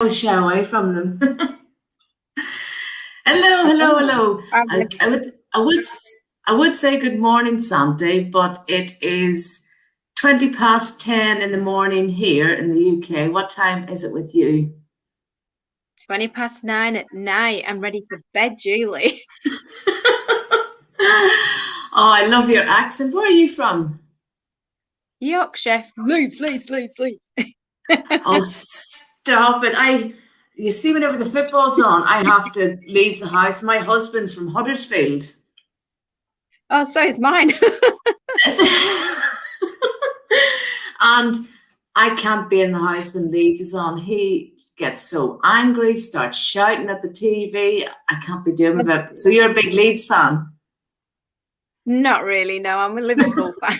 Shy away from them. Hello. I would say good morning, Sandy, but it is 20 past 10 in the morning here in the UK. What time is it with you? 20 past 9 at night. I'm ready for bed, Julie. Oh, I love your accent. Where are you from? Yorkshire. Leeds. Oh, stop it. You see, whenever the football's on, I have to leave the house. My husband's from Huddersfield. Oh, so is mine. And I can't be in the house when Leeds is on. He gets so angry, starts shouting at the TV. I can't be doing with it. So you're a big Leeds fan? Not really, no. I'm a Liverpool fan.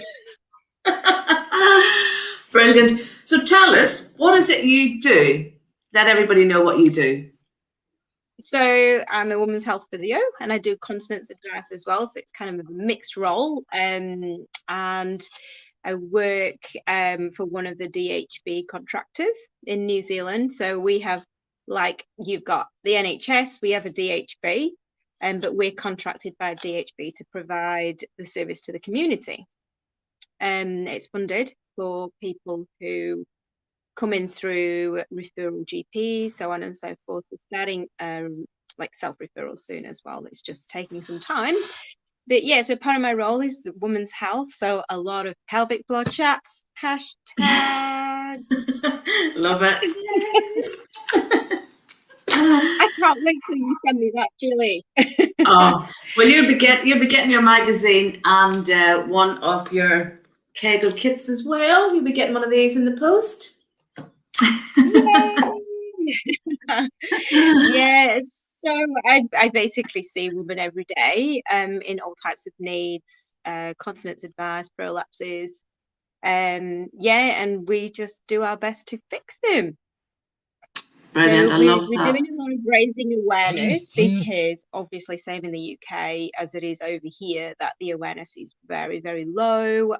Brilliant. So tell us, what is it you do? Let everybody know what you do. So I'm a women's health physio and I do continence advice as well. So it's kind of a mixed role. And I work for one of the DHB contractors in New Zealand. So we have, like, you've got the NHS, we have a DHB, but we're contracted by DHB to provide the service to the community. It's funded for people who come in through referral GPs, so on and so forth. We're starting like self-referral soon as well. It's just taking some time. But yeah, so part of my role is the women's health. So a lot of pelvic floor chats, hashtag. Love it. I can't wait till you send me that, Julie. Oh, well, you'll be getting your magazine and one of your Kegel kits as well. You'll be getting one of these in the post. Yes. So I basically see women every day in all types of needs, continence advice, prolapses, and we just do our best to fix them. Brilliant. So I love we're doing a lot of raising awareness because obviously same in the UK as it is over here, that the awareness is very, very low.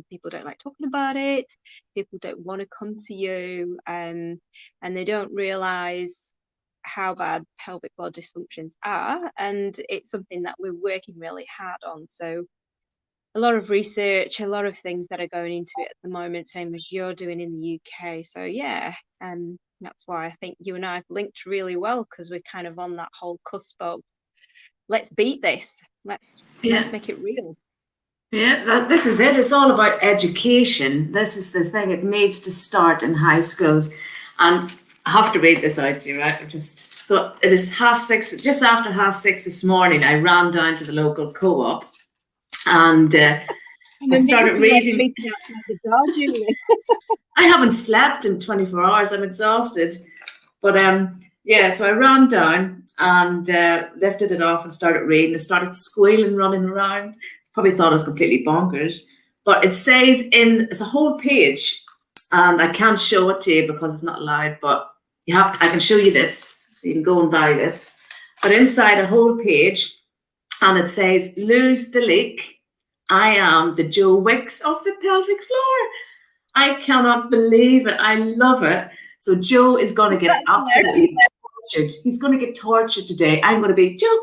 People don't like talking about it. People don't want to come to you, and they don't realise how bad pelvic floor dysfunctions are. And it's something that we're working really hard on. So a lot of research, a lot of things that are going into it at the moment, same as you're doing in the UK. So yeah, that's why I think you and I have linked really well, because we're kind of on that whole cusp of let's beat this. Let's make it real. Yeah, this is it. It's all about education. This is the thing. It needs to start in high schools. And I have to read this out to you, right? So it is 6:30, just after 6:30 this morning. I ran down to the local co-op and I started reading. I haven't slept in 24 hours. I'm exhausted. But so I ran down and lifted it off and started reading. It started squealing, running around. Probably thought I was completely bonkers. But it says it's a whole page, and I can't show it to you because it's not allowed, but I can show you this, so you can go and buy this. But inside a whole page, and it says, lose the leak. I am the Joe Wicks of the pelvic floor. I cannot believe it. I love it. So Joe is going to get absolutely tortured. He's going to get tortured today. I'm going to be Joe,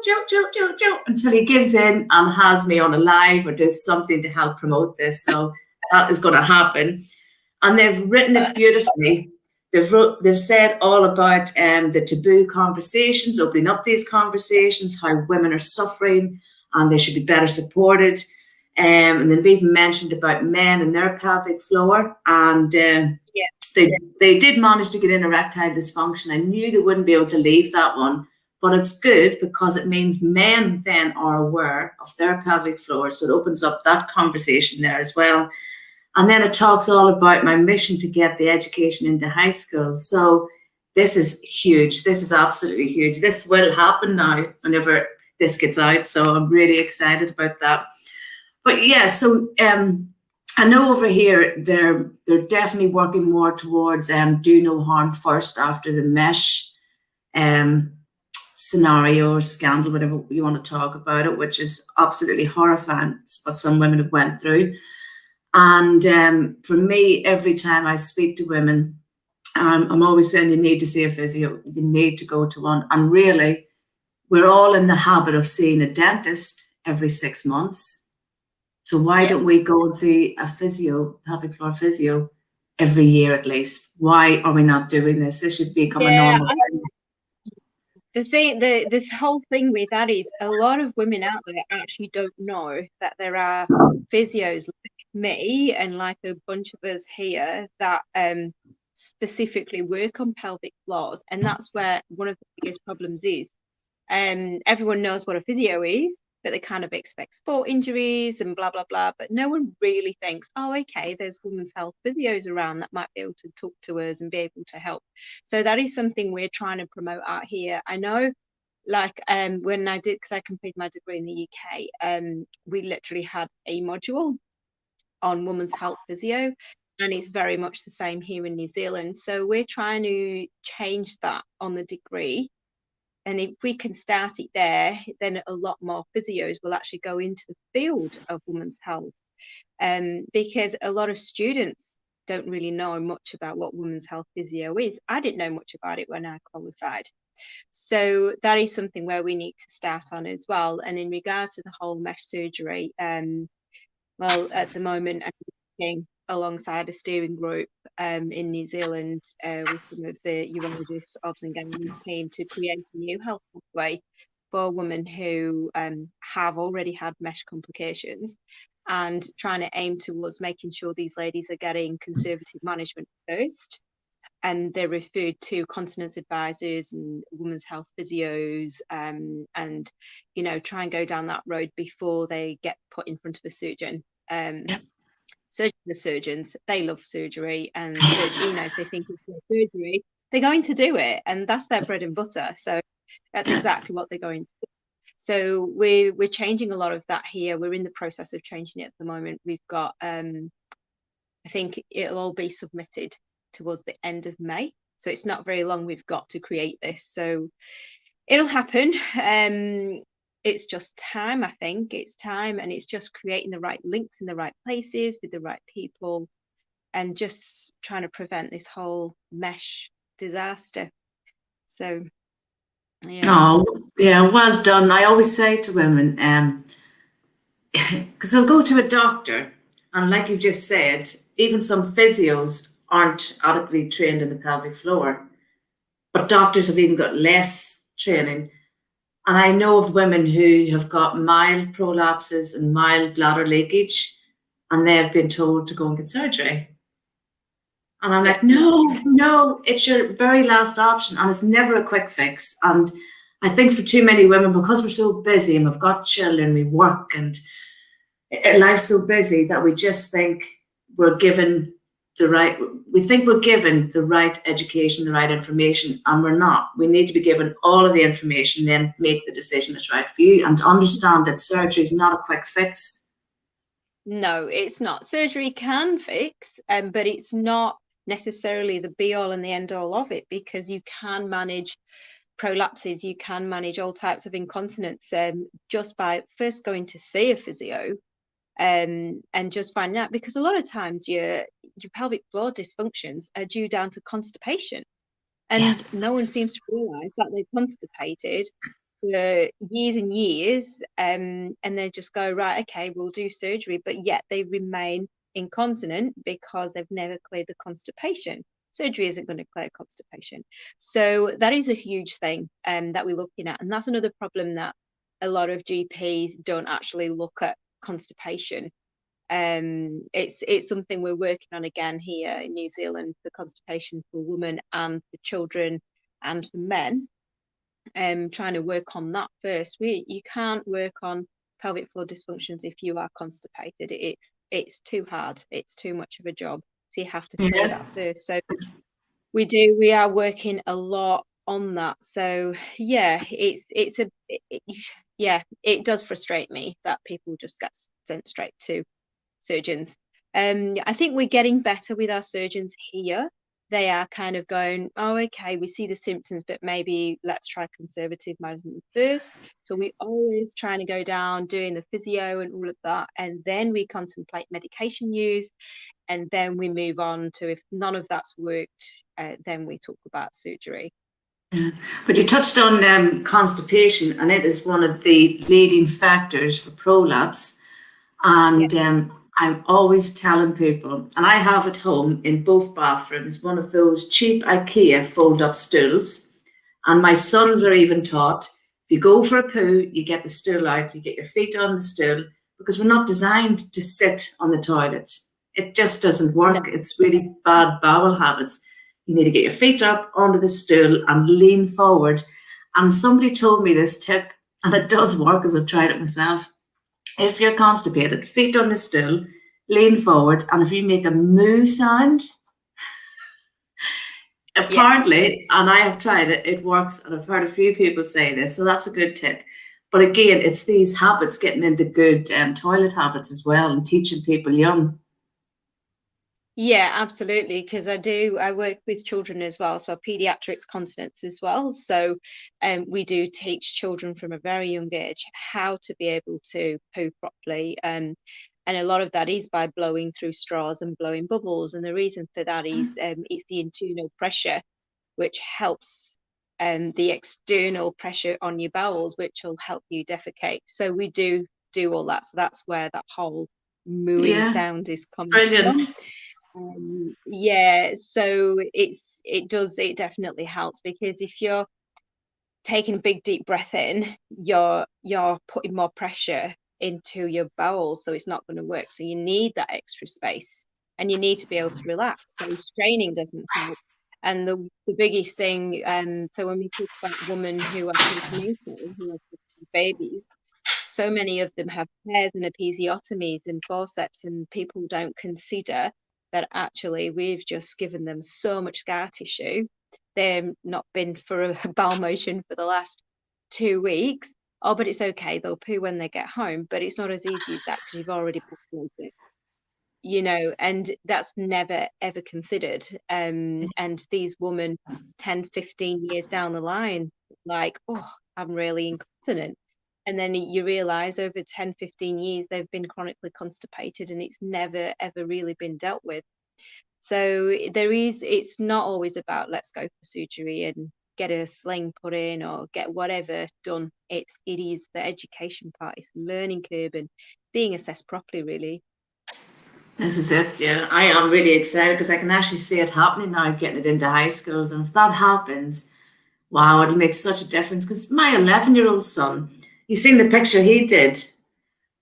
until he gives in and has me on a live or does something to help promote this. So that is going to happen. And they've written it beautifully. They've said all about the taboo conversations, opening up these conversations, how women are suffering and they should be better supported. And they've even mentioned about men and their pelvic floor. And they did manage to get in erectile dysfunction. I knew they wouldn't be able to leave that one, but it's good because it means men then are aware of their pelvic floor. So it opens up that conversation there as well. And then it talks all about my mission to get the education into high school. So this is huge. This is absolutely huge. This will happen now whenever this gets out. So I'm really excited about that. But yeah, so I know over here they're definitely working more towards do no harm first after the mesh scenario or scandal, whatever you want to talk about it, which is absolutely horrifying what some women have went through. And for me, every time I speak to women, I'm always saying you need to see a physio. You need to go to one. And really, we're all in the habit of seeing a dentist every 6 months. So why don't we go and see a physio, pelvic floor physio, every year at least? Why are we not doing this? This should become a normal thing. The whole thing with that is a lot of women out there actually don't know that there are physios like me and like a bunch of us here that specifically work on pelvic floors, and that's where one of the biggest problems is. Everyone knows what a physio is, but they kind of expect sport injuries and blah blah blah, but no one really thinks, oh, okay, there's women's health physios around that might be able to talk to us and be able to help. So that is something we're trying to promote out here. I know, like when I did, because I completed my degree in the UK, we literally had a module on women's health physio, and it's very much the same here in New Zealand. So we're trying to change that on the degree. And if we can start it there, then a lot more physios will actually go into the field of women's health, because a lot of students don't really know much about what women's health physio is. I didn't know much about it when I qualified. So that is something where we need to start on as well. And in regards to the whole mesh surgery, well, at the moment, I'm working alongside a steering group in New Zealand with some of the urologists, obs and gynae team to create a new health pathway for women who have already had mesh complications, and trying to aim towards making sure these ladies are getting conservative management first, and they're referred to continence advisors and women's health physios, and you know, try and go down that road before they get put in front of a surgeon. Surgeons are surgeons, they love surgery, and you know, if they think it's surgery, they're going to do it, and that's their bread and butter. So that's exactly what they're going to do. So we're changing a lot of that here. We're in the process of changing it at the moment. We've got I think it'll all be submitted towards the end of May, so it's not very long we've got to create this, so it'll happen. It's just time. I think it's time, and it's just creating the right links in the right places with the right people, and just trying to prevent this whole mesh disaster. So yeah. Oh, yeah, well done. I always say to women, because they'll go to a doctor, and like you just said, even some physios aren't adequately trained in the pelvic floor, but doctors have even got less training. And I know of women who have got mild prolapses and mild bladder leakage, and they've been told to go and get surgery. And I'm like, no, it's your very last option, and it's never a quick fix. And I think for too many women, because we're so busy and we've got children, we work, and life's so busy that we just think we're given we think we're given the right education, the right information, and we're not. We need to be given all of the information, then make the decision that's right for you, and to understand that surgery is not a quick fix. No, it's not. Surgery can fix, but it's not necessarily the be all and the end all of it, because you can manage prolapses, you can manage all types of incontinence just by first going to see a physio, and just finding out, because a lot of times your pelvic floor dysfunctions are due down to constipation, and no one seems to realize that they're constipated for years and years, and they just go, right, okay, we'll do surgery, but yet they remain incontinent because they've never cleared the constipation. Surgery isn't going to clear constipation. So that is a huge thing that we're looking at, and that's another problem, that a lot of GPs don't actually look at constipation. It's something we're working on again here in New Zealand, for constipation for women and for children and for men. Trying to work on that first. You can't work on pelvic floor dysfunctions if you are constipated. It's too hard. It's too much of a job. So you have to clear that first. So we are working a lot on that. So yeah, it does frustrate me that people just get sent straight to surgeons. I think we're getting better with our surgeons here. they are kind of going, oh, okay, we see the symptoms, but maybe let's try conservative management first. So we always trying to go down doing the physio and all of that, and then we contemplate medication use, and then we move on to, if none of that's worked, then we talk about surgery. But you touched on constipation, and it is one of the leading factors for prolapse. And I'm always telling people, and I have at home in both bathrooms, one of those cheap IKEA fold-up stools. And my sons are even taught, if you go for a poo, you get the stool out, you get your feet on the stool, because we're not designed to sit on the toilet. It just doesn't work. No. It's really bad bowel habits. You need to get your feet up onto the stool and lean forward. And somebody told me this tip, and it does work because I've tried it myself. If you're constipated, feet on the stool, lean forward, and if you make a moo sound, apparently, and I have tried it, it works, and I've heard a few people say this, so that's a good tip. But again, it's these habits, getting into good toilet habits as well, and teaching people young. Yeah, absolutely. Because I work with children as well, so pediatrics continence as well. So we do teach children from a very young age how to be able to poo properly. And a lot of that is by blowing through straws and blowing bubbles. And the reason for that is it's the internal pressure, which helps the external pressure on your bowels, which will help you defecate. So we do all that. So that's where that whole mooing sound is coming Brilliant. from. Yeah, so it definitely helps, because if you're taking a big deep breath in, you're putting more pressure into your bowels, so it's not going to work. So you need that extra space, and you need to be able to relax. So straining doesn't help. And the biggest thing, so when we talk about women who are postnatal, who are babies, so many of them have tears and episiotomies and forceps, and people don't consider that actually we've just given them so much scar tissue. They've not been for a bowel motion for the last 2 weeks. Oh, but it's okay, they'll poo when they get home. But it's not as easy as that, because you've already put it, and that's never ever considered. And these women 10-15 years down the line, like, oh, I'm really incontinent. And then you realize over 10-15 years they've been chronically constipated, and it's never ever really been dealt with. So it's not always about let's go for surgery and get a sling put in or get whatever done. It is the education part, it's learning curve and being assessed properly, really. This is it, yeah. I am really excited because I can actually see it happening now, getting it into high schools. And if that happens, wow, it'll make such a difference. Because my 11-year-old son, you seen the picture he did,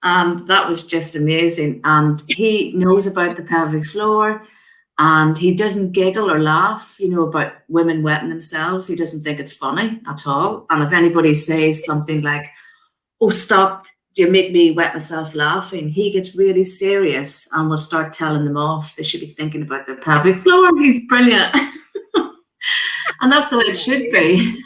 and that was just amazing. And he knows about the pelvic floor, and he doesn't giggle or laugh, about women wetting themselves. He doesn't think it's funny at all. And if anybody says something like, oh, stop, you make me wet myself laughing, he gets really serious and will start telling them off. They should be thinking about their pelvic floor. He's brilliant. And that's the way it should be.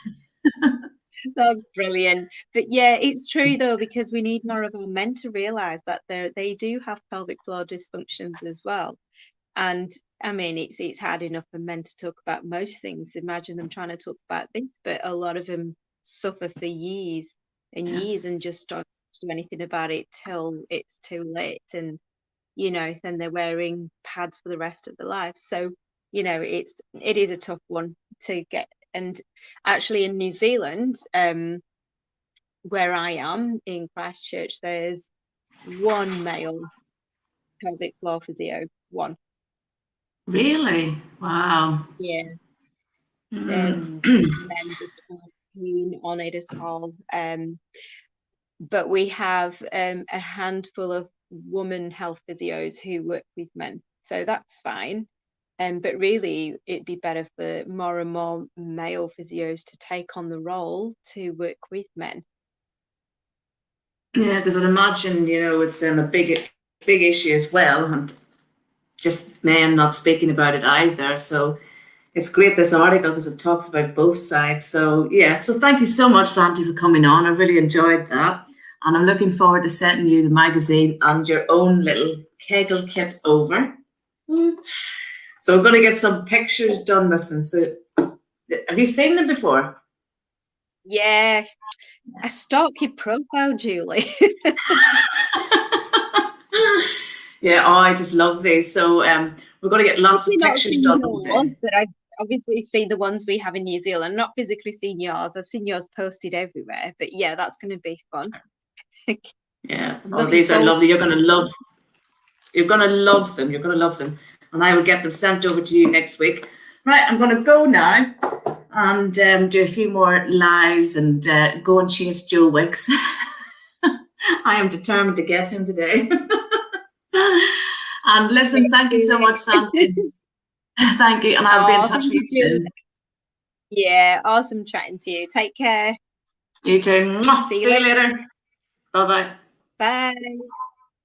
That's brilliant. But yeah, it's true though, because we need more of our men to realize that they do have pelvic floor dysfunctions as well. And I mean, it's hard enough for men to talk about most things. Imagine them trying to talk about this, but a lot of them suffer for years and years and just don't do anything about it till it's too late. And then they're wearing pads for the rest of their life. So it is a tough one to get. And actually in New Zealand, where I am in Christchurch, there's one male pelvic floor physio. One. Really? Wow. Yeah. Men just aren't keen on it at all. But we have a handful of woman health physios who work with men, so that's fine. But really, it'd be better for more and more male physios to take on the role to work with men. Yeah, because I'd imagine, it's a big issue as well, and just men not speaking about it either. So it's great, this article, because it talks about both sides. So yeah, so thank you so much, Santi, for coming on. I really enjoyed that. And I'm looking forward to sending you the magazine and your own little Kegel kit over. So So we're going to get some pictures done with them. So have you seen them before? Yeah, I stalk your profile, Julie. Yeah, oh, I just love these. So we're going to get lots of I've not pictures seen done yours, today. but I've obviously seen the ones we have in New Zealand. Not physically seen yours. I've seen yours posted everywhere. But yeah, that's going to be fun. Yeah. I'm Oh, looking these are forward. lovely. You're going to love. You're going to love them. You're going to love them. And I will get them sent over to you next week. Right, I'm going to go now and do a few more lives and go and chase Joe Wicks. I am determined to get him today. And listen, thank you so much, Santi. Thank you, and I'll be in touch with you soon. Yeah, awesome chatting to you. Take care. You too. See you later. Bye-bye. Bye.